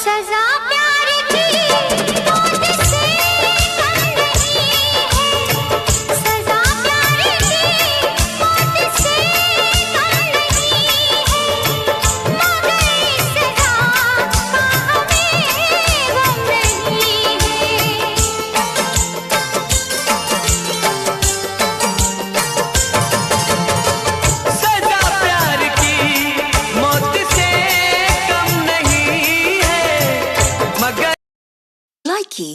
सजा प्यार की मौत से कम नहीं है, सजा प्यार की मौत से कम नहीं है, मगर इस सजा का हमें गम नहीं है। सजा प्यार की मौत से कम नहीं है, मगर Likey